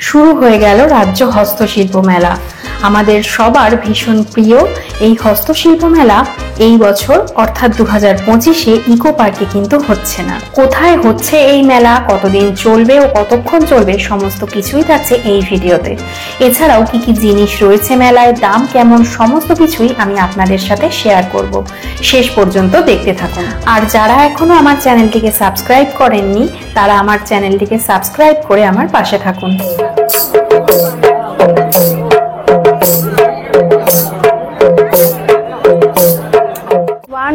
শুরু হয়ে গেল রাজ্য হস্তশিল্প মেলা। আমাদের সবার ভীষণ প্রিয় এই হস্তশিল্প মেলা এই বছর অর্থাৎ 2025-এ ইকো পার্কে কিন্তু হচ্ছে না। কোথায় হচ্ছে এই মেলা, কতদিন চলবে ও কতক্ষণ চলবে, সমস্ত কিছুই থাকছে এই ভিডিওতে। এছাড়াও কি কি জিনিস রয়েছে মেলায়, দাম কেমন, সমস্ত কিছুই আমি আপনাদের সাথে শেয়ার করব। শেষ পর্যন্ত দেখতে থাকুন। আর যারা এখনো আমার চ্যানেলটিকে সাবস্ক্রাইব করেননি তারা আমার চ্যানেলটিকে সাবস্ক্রাইব করে আমার পাশে থাকুন।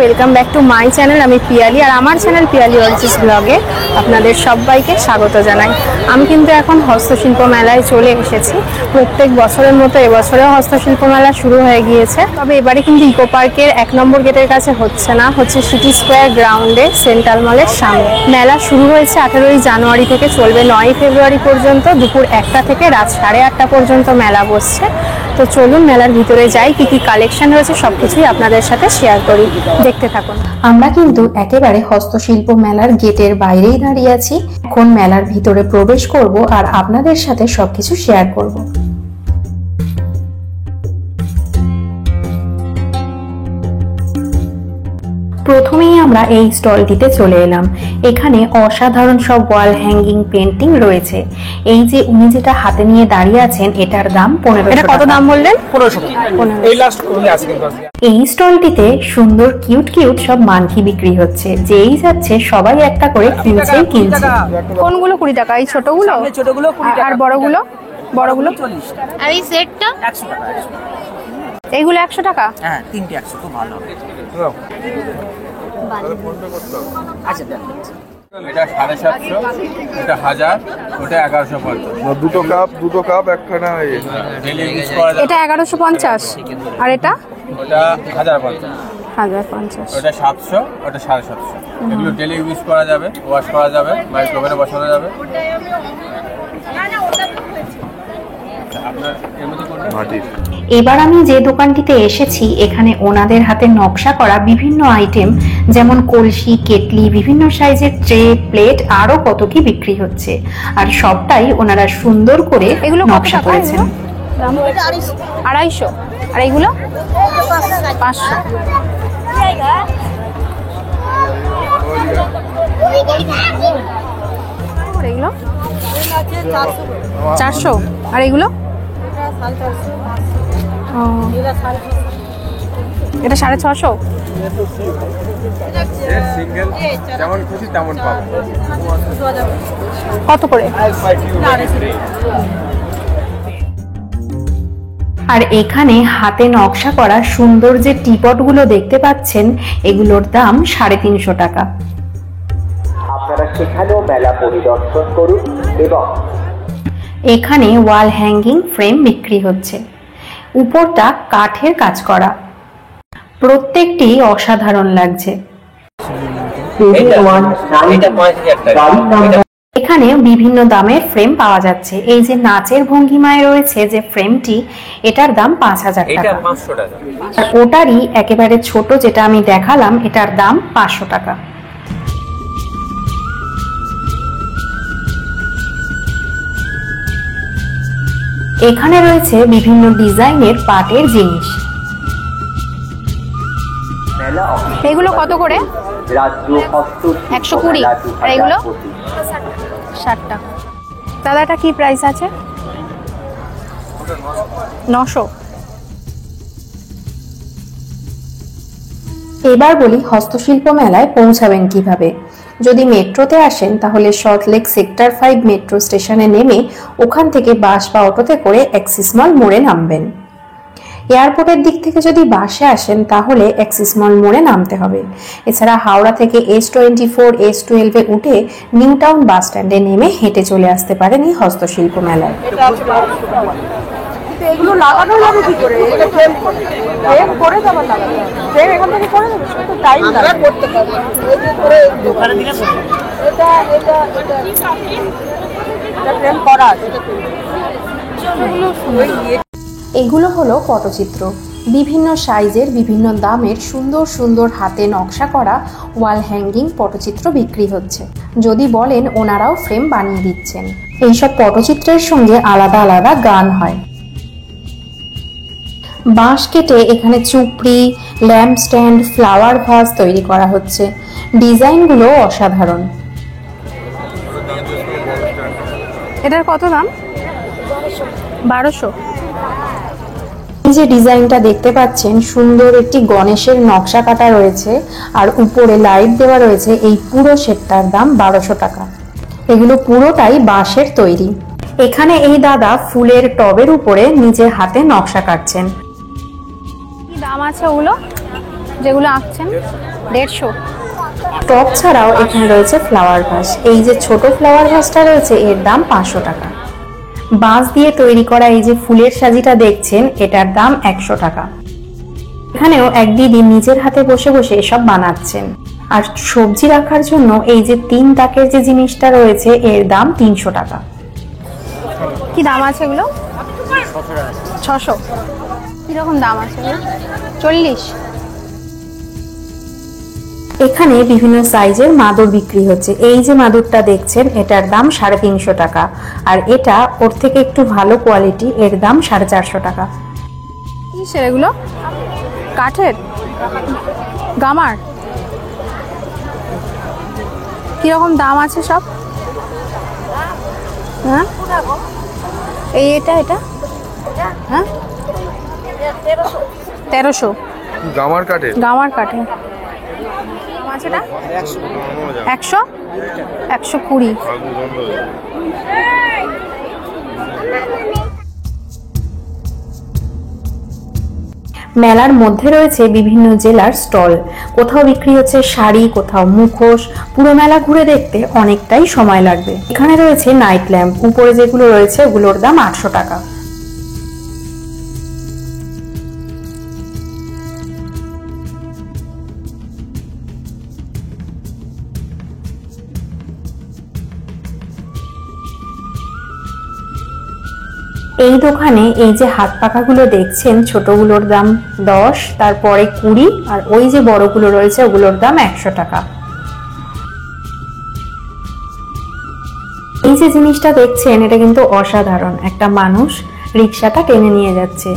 Welcome back to my channel. আমি পিয়ালি, আর আমার চ্যানেল পিয়ালি অলচিস ব্লগে আপনাদের সবাইকে স্বাগত জানাই। আমি কিন্তু এখন হস্তশিল্প মেলায় চলে এসেছি। প্রত্যেক বছরের মতো এবছরেও হস্তশিল্প মেলা শুরু হয়ে গিয়েছে, তবে এবারে কিন্তু ইকো পার্কের 1 নম্বর গেটের কাছে হচ্ছে না, হচ্ছে সিটি স্কোয়ার গ্রাউন্ডে সেন্ট্রাল মলের সামনে। মেলা শুরু হয়েছে 18ই জানুয়ারি থেকে, চলবে 9ই ফেব্রুয়ারি পর্যন্ত। দুপুর 1টা থেকে রাত 8:30 পর্যন্ত মেলা বসছে। তো চলুন মেলার ভিতরে যাই, কি কি কালেকশন রয়েছে সবকিছুই আপনাদের সাথে শেয়ার করি, দেখতে থাকুন। আমরা কিন্তু একেবারে হস্তশিল্প মেলার গেটের বাইরেই দাঁড়িয়ে আছি। এখন মেলার ভিতরে প্রবেশ করব আর আপনাদের সাথে সবকিছু শেয়ার করব। প্রথমেই আমরা এই স্টলটিতে চলে এলাম। এখানে অসাধারণ সব ওয়াল হ্যাঙ্গিং পেন্টিং রয়েছে। এই যে উনি যেটা হাতে নিয়ে দাঁড়িয়ে আছেন, এটার দাম 1500। এটা কত দাম বললেন? 1500। এই স্টলটিতে সুন্দর কিউট কিউট সব মানকি বিক্রি হচ্ছে। যেই যাচ্ছে সবাই একটা করে কিনছে। কোনগুলো 20 টাকা? এই ছোটগুলো? ছোটগুলো 20 টাকা। আর বড়গুলো? বড়গুলো 40 টাকা। আর এই সেটটা 100 টাকা। এইগুলো 100 টাকা? হ্যাঁ, তিনটে 100, খুব ভালো হবে। আচ্ছা দেখো, এটা 750, এটা 1000, ওটা 1150। দুটো কাপ একখানা। ডেলি ইউজ করা যাবে। এটা 1150 আর এটা ওটা 1050, 1050। ওটা 700, ওটা 750। এগুলো ডেলি ইউজ করা যাবে, ওয়াশ করা যাবে, মাইক্রোওভেনে বসানো যাবে। আপনার এর মধ্যে কোনটা? মাটির। এবার আমি যে দোকানটিতে এসেছি, এখানে ওনাদের হাতে নকশা করা বিভিন্ন আইটেম, যেমন কলসি, কেটলি, বিভিন্ন সাইজের ট্রে, প্লেট, আরো কত কি বিক্রি হচ্ছে। আর সবটাই ওনারা সুন্দর করে এগুলো নকশা করেছেন। 250। আর এইগুলো 500। এগুলো 400। আর এগুলো এটা 650। সিঙ্গেল যেমন খুশি তেমন পাবেন। কত করে? আর এখানে হাতে নকশা করা সুন্দর যে টিপট গুলো দেখতে পাচ্ছেন, এগুলোর দাম 350 টাকা। আপনারা সেখানেও মেলা পরিদর্শন করুন। এবং এখানে ওয়াল হ্যাঙ্গিং ফ্রেম বিক্রি হচ্ছে। উপরটা কাঠের কাজ করা, প্রত্যেকটি অসাধারণ লাগছে। এখানে বিভিন্ন দামের ফ্রেম পাওয়া যাচ্ছে। এই যে নাচের ভঙ্গিমায় রয়েছে যে ফ্রেমটি, এটার দাম 5000 টাকা। আর ওটারই একেবারে ছোট যেটা আমি দেখালাম, এটার দাম 500 টাকা। এখানে রয়েছে বিভিন্ন ডিজাইনের পাটের জিনিস। এগুলো কত করে? রাজ্য হস্তশিল্প 120। আর এগুলো 60 টাকা। দাদা এটা কি প্রাইস আছে? 900। এবার বলি হস্তশিল্প মেলায় পৌঁছাবেন কিভাবে। যদি মেট্রোতে আসেন তাহলে সল্টলেক সেক্টর 5 মেট্রো স্টেশনে নেমে ওখান থেকে বাস বা অটোতে করে অ্যাক্সিস মল মোড়ে নামবেন। এয়ারপোর্টের দিক থেকে যদি বাসে আসেন তাহলে অ্যাক্সিস মল মোড়ে নামতে হবে। এছাড়া হাওড়া থেকে S24, S12 এ উঠে নিউ টাউন বাস স্ট্যান্ডে নেমে হেঁটে চলে আসতে পারেন এই হস্তশিল্প মেলায়। এগুলো লাগানো যাবে কি করে? এটা ফ্রেম করে যাবে, লাগানো ফ্রেম এখান থেকে করে যাবে, তো টাইম লাগে করতে পারবে। এই যে করে দোকানে দিলে এটা এটা এটা এটা ফ্রেম করা আছে। এগুলো হলো পটচিত্র। বিভিন্ন সাইজের, বিভিন্ন দামের সুন্দর সুন্দর হাতে নকশা করা ওয়াল হ্যাঙ্গিং পটচিত্র বিক্রি হচ্ছে। যদি বলেন ওনারাও ফ্রেম বানিয়ে দিচ্ছেন। এইসব পটচিত্রের সঙ্গে আলাদা আলাদা গান হয়। বাঁশ কেটে এখানে চুপড়ি, ল্যাম্প স্ট্যান্ড, ফ্লাওয়ার ভাস তৈরি করা হচ্ছে। ডিজাইনগুলো অসাধারণ। এটার কত দাম? 1200। এই যে ডিজাইনটা দেখতে পাচ্ছেন, সুন্দর একটি গণেশের নকশা কাটা রয়েছে আর উপরে লাইট দেওয়া রয়েছে। এই পুরো সেটটার দাম 1200 টাকা। এগুলো পুরোটাই বাঁশের তৈরি। এখানে এই দাদা ফুলের টবের উপরে নিজে হাতে নকশা কাটছেন। কি দাম আছে ওগুলো যেগুলো আঁকছেন? 150। টব ছাড়াও এখানে রয়েছে ফ্লাওয়ার ভাস। এই যে ছোট ফ্লাওয়ার ভাসটা রয়েছে, এর দাম 500 টাকা। বাঁশ দিয়ে তৈরি করা এই যে ফুলের সাজিটা দেখছেন, এটার দাম 100 টাকা। এখানেও এক দিদি নিজের হাতে বসে বসে এসব বানাচ্ছেন। আর সবজি রাখার জন্য এই যে 3 তাকের যে জিনিসটা রয়েছে, এর দাম 300 টাকা। কি দাম আছে এগুলো? 600। কিরকম দাম আছে এগুলো? 40। এখানে বিভিন্ন সাইজের মাদুর বিক্রি হচ্ছে। এই যে মাদুরটা দেখছেন, এটার দাম 350 টাকা। আর এটা ওর থেকে একটু ভালো কোয়ালিটি, এর দাম 450 টাকা। কিসের এগুলো? কাঠের? গামার? কিরকম দাম আছে সব? হ্যাঁ, এটা হ্যাঁ 1300। গামার কাঠে? গামার কাঠে। আছে না? 100 120। মেলার মধ্যে রয়েছে বিভিন্ন জেলার স্টল। কোথাও বিক্রি হচ্ছে শাড়ি, কোথাও মুখোশ। পুরো মেলা ঘুরে দেখতে অনেকটাই সময় লাগবে। এখানে রয়েছে নাইট ল্যাম্প। উপরে যেগুলো রয়েছে ওগুলোর দাম 800 টাকা। এই দোকানে এই যে হাত পাখাগুলো দেখছেন, ছোটগুলোর দাম 10, তারপরে 20, আর ওই যে বড়গুলো রয়েছে ওগুলোর দাম 100 টাকা। এই যে জিনিসটা দেখছেন, এটা কিন্তু অসাধারণ। একটা মানুষ রিক্সাটা টেনে নিয়ে যাচ্ছে।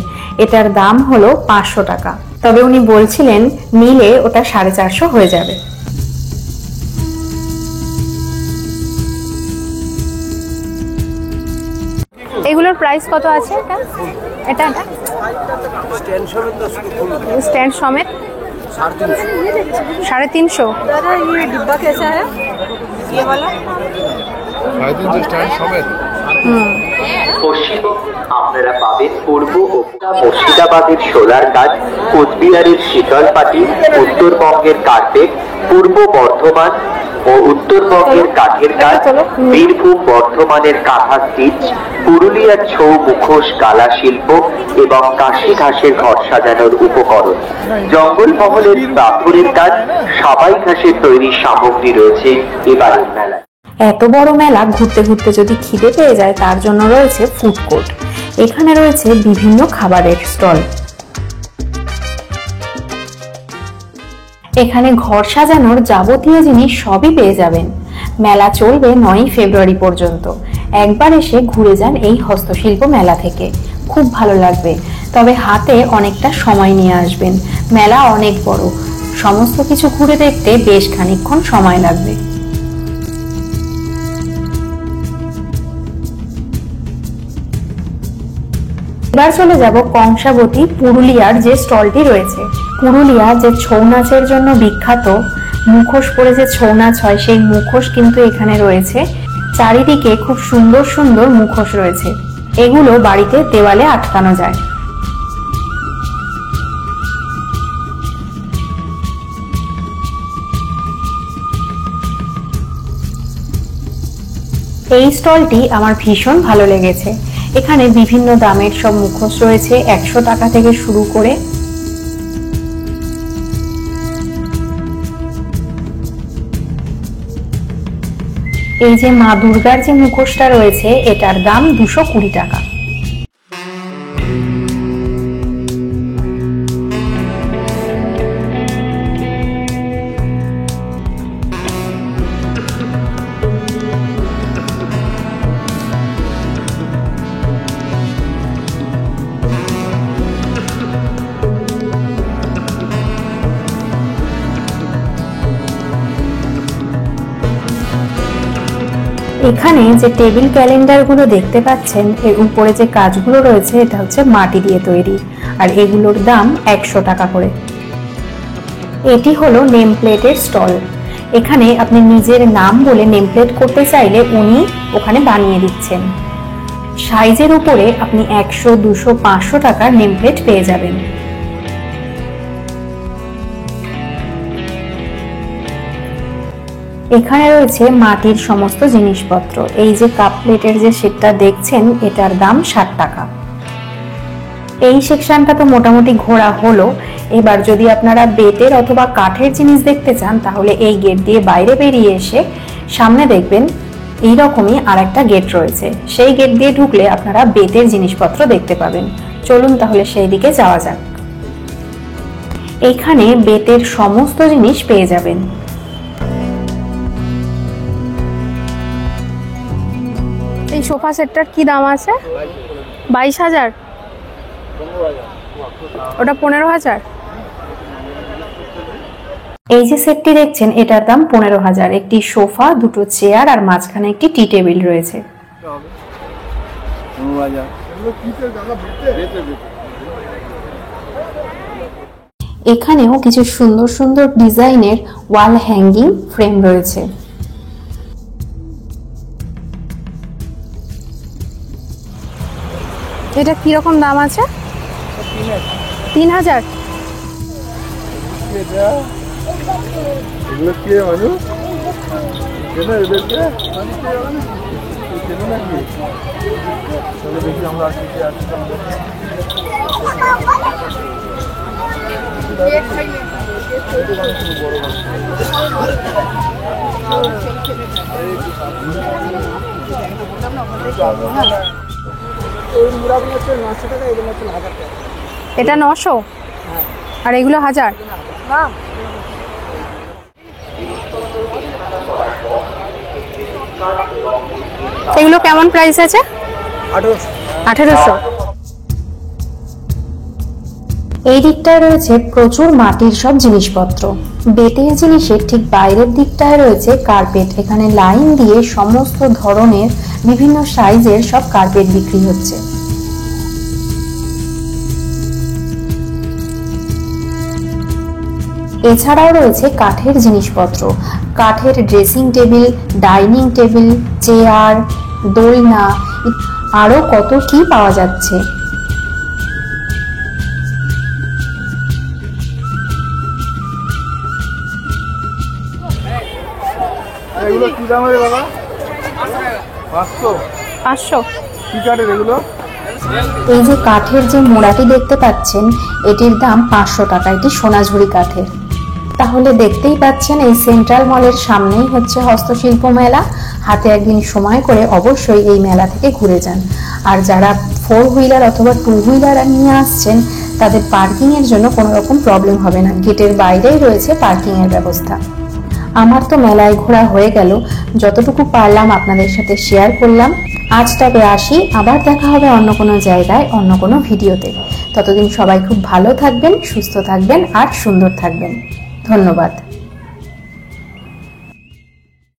এটার দাম হলো 500 টাকা। তবে উনি বলছিলেন নিলে ওটা 450 হয়ে যাবে। এগুলোর প্রাইস কত আছে? এটা স্ট্যান্ড সমেত 350। दादा ये डिब्बा कैसा है? ये वाला 350 স্ট্যান্ড সমেত। পশ্চিম আপনারা পাবেন পূর্ব ও মুর্শিদাবাদের সোলার কাঠ, কোচবিহারের শীতলপাটি, উত্তরবঙ্গের কার্পেট, পূর্ব বর্ধমান ও উত্তরবঙ্গের কাঠের কাজ, বীরভূম বর্ধমানের কাঁথা স্টিচ, পুরুলিয়ার ছৌ মুখোশ গালা শিল্প এবং কাশি ঘাসের ঘর সাজানোর উপকরণ, জঙ্গলমহলের পাথরের কাজ, সাবাই ঘাসের তৈরি সামগ্রী রয়েছে এবারের মেলায়। এত বড় মেলা ঘুরতে ঘুরতে যদি খিদে পেয়ে যায়, তার জন্য রয়েছে ফুড কোর্ট। এখানে রয়েছে বিভিন্ন খাবারের স্টল। এখানে ঘর সাজানোর যাবতীয় জিনিস সবই পেয়ে যাবেন। মেলা চলবে 9 ফেব্রুয়ারি পর্যন্ত। একবার এসে ঘুরে যান এই হস্তশিল্প মেলা থেকে, খুব ভালো লাগবে। তবে হাতে অনেকটা সময় নিয়ে আসবেন। মেলা অনেক বড়, সমস্ত কিছু ঘুরে দেখতে বেশ খানিকক্ষণ সময় লাগবে। এবার চলে যাব কংসাবতী পুরুলিয়ার যে স্টলটি রয়েছে। পুরুলিয়া যে ছৌ নাচের জন্য বিখ্যাত, মুখোশ পরে যে ছৌ নাচ হয়, সেই মুখোশ কিন্তু এখানে রয়েছে। চারিদিকে খুব সুন্দর সুন্দর মুখোশ রয়েছে। এগুলো বাড়িতে দেওয়ালে আটকানো যায়। এই স্টলটি আমার ভীষণ ভালো লেগেছে। এখানে বিভিন্ন দামের সব মুখোশ রয়েছে, 100 টাকা থেকে শুরু করে। এই যে মা দুর্গার যে মুখোশটা রয়েছে, এটার দাম 220 টাকা। এখানে যে টেবিল ক্যালেন্ডারগুলো দেখতে পাচ্ছেন এর উপরে যে কাজগুলো রয়েছে এটা হচ্ছে মাটি দিয়ে তৈরি, আর এগুলোর দাম 100 টাকা করে। এটি হলো নেম প্লেটের স্টল। এখানে আপনি নিজের নাম বলে নেম প্লেট করতে চাইলে উনি ওখানে বানিয়ে দিচ্ছেন। সাইজের উপরে আপনি 100, 200, 500 টাকার নেম প্লেট পেয়ে যাবেন। এখানে রয়েছে মাটির সমস্ত জিনিসপত্র। এই যে কাপ প্লেটের যে সেটটা দেখছেন এটার দাম 60 টাকা। এই সেকশনটা তো মোটামুটি ঘোরা হলো। এবার যদি আপনারা বেতের অথবা কাঠের জিনিস দেখতে চান তাহলে এই গেট দিয়ে বাইরে বেরিয়ে এসে সামনে দেখবেন এইরকমই আরেকটা গেট রয়েছে। সেই গেট দিয়ে ঢুকলে আপনারা বেতের জিনিসপত্র দেখতে পাবেন। চলুন তাহলে সেই দিকে যাওয়া যাক। এখানে বেতের সমস্ত জিনিস পেয়ে যাবেন। এই সোফা সেটটার কি দাম আছে? 22,000। ওটা 15,000। এই যে সেটটি দেখছেন এটার দাম 15,000। একটি সোফা, দুটো চেয়ার আর মাঝখানে একটি টি টেবিল রয়েছে। এখানেও কিছু সুন্দর সুন্দর ডিজাইনের ওয়াল হ্যাঙ্গিং ফ্রেম রয়েছে। এটা কিরকম দাম আছে? 3,000। এগুলো কে মানুষ কেন এদেরকে কেন নাকি তাহলে দেখি আমরা আর কি আছি। এটা 900 আর এগুলো 1000। এগুলো কেমন প্রাইস আছে? 1800। এই দিকটায় রয়েছে প্রচুর মাটির সব জিনিসপত্র। বেতের জিনিসের ঠিক বাইরের দিকটায় রয়েছে কার্পেট। এখানে লাইন দিয়ে সমস্ত ধরনের বিভিন্ন সাইজের সব কার্পেট বিক্রি হচ্ছে। এছাড়াও রয়েছে কাঠের জিনিসপত্র, কাঠের dressing table, dining table, chair, দোলনা, আরো কত কি পাওয়া যাচ্ছে। এগুলো কি দাম রে বাবা? 500। 500। কি কাঠের এগুলো? এই যে কাঠের যে মোড়াটি দেখতে পাচ্ছেন এটির দাম 500 টাকা। এটি সোনাঝুরি কাঠের। তাহলে দেখতেই পাচ্ছেন এই সেন্ট্রাল মলের সামনেই হচ্ছে হস্তশিল্প মেলা। হাতে একদিন সময় করে অবশ্যই এই মেলা থেকে ঘুরে যান। আর যারা 4 হুইলার অথবা 2 হুইলার নিয়ে আসছেন তাদের পার্কিং এর জন্য কোনো রকম প্রবলেম হবে না। গেটের বাইরেই রয়েছে পার্কিং এর ব্যবস্থা। আমার তো মেলায় ঘোরা হয়ে গেল, যতটুকু পারলাম আপনাদের সাথে শেয়ার করলাম। আজ তবে আসি, আবার দেখা হবে অন্য কোনো জায়গায় অন্য কোনো ভিডিওতে। ততদিন সবাই খুব ভালো থাকবেন, সুস্থ থাকবেন আর সুন্দর থাকবেন। ধন্যবাদ।